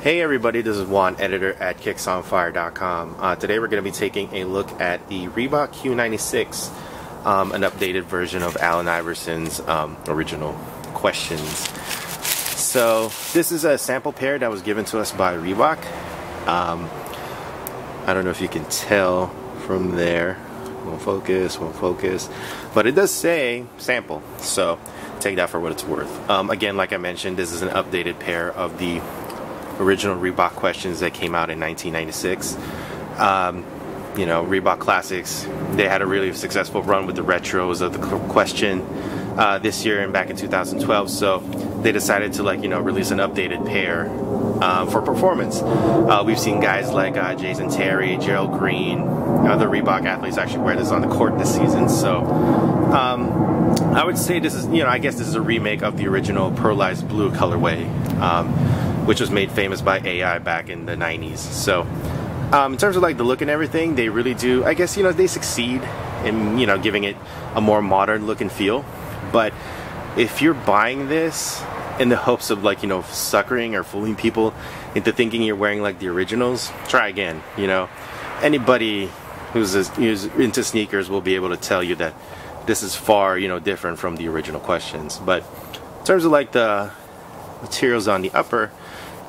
Hey everybody, this is Juan, editor at kicksonfire.com. Today we're going to be taking a look at the Reebok Q96, an updated version of Allen Iverson's original questions. So this is a sample pair that was given to us by Reebok. I don't know if you can tell from there. Won't focus, but it does say sample, so take that for what it's worth. Again, like I mentioned, this is an updated pair of the original Reebok questions that came out in 1996. You know, Reebok Classics, they had a really successful run with the retros of the question this year and back in 2012, so they decided to release an updated pair for performance. We've seen guys like Jason Terry, Gerald Green, other Reebok athletes actually wear this on the court this season, so I would say this is, I guess this is a remake of the original pearlized blue colorway, which was made famous by AI back in the 90s. So in terms of the look and everything, they really do, I guess, they succeed in, giving it a more modern look and feel. But if you're buying this in the hopes of suckering or fooling people into thinking you're wearing the originals, try again. Anybody who's into sneakers will be able to tell you that this is far, different from the original questions. But in terms of the materials on the upper,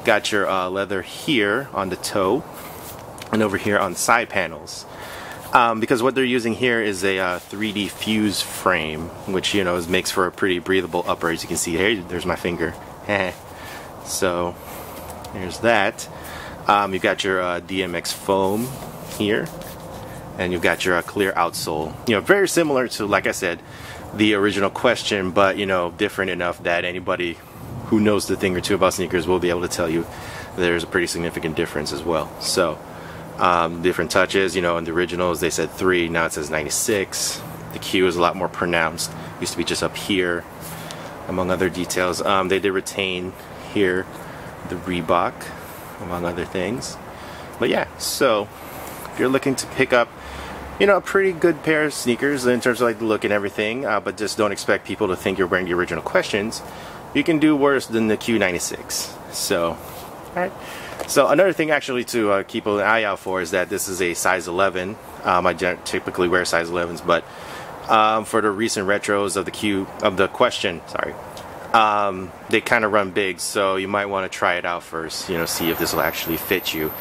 got your leather here on the toe and over here on the side panels, because what they're using here is a 3D fuse frame, which makes for a pretty breathable upper. As you can see here, there's my finger. So there's that. You've got your DMX foam here, and you've got your clear outsole. Very similar to, like I said, the original question, but different enough that anybody who knows a thing or two about sneakers will be able to tell you there's a pretty significant difference as well. So different touches, in the originals they said 3, now it says 96. The Q is a lot more pronounced, used to be just up here, among other details. They did retain here the Reebok, among other things. But yeah, so if you're looking to pick up a pretty good pair of sneakers in terms of the look and everything, but just don't expect people to think you're wearing the original questions, you can do worse than the Q96. So, alright. So another thing actually to keep an eye out for is that this is a size 11. I don't typically wear size 11s, but for the recent retros of the question, they kind of run big, so you might want to try it out first. See if this will actually fit you.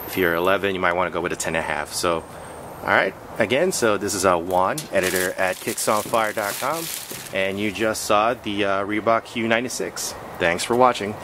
If you're 11, you might want to go with a 10.5. So, alright, again, so this is Juan, editor at kicksonfire.com, and you just saw the Reebok Q96. Thanks for watching.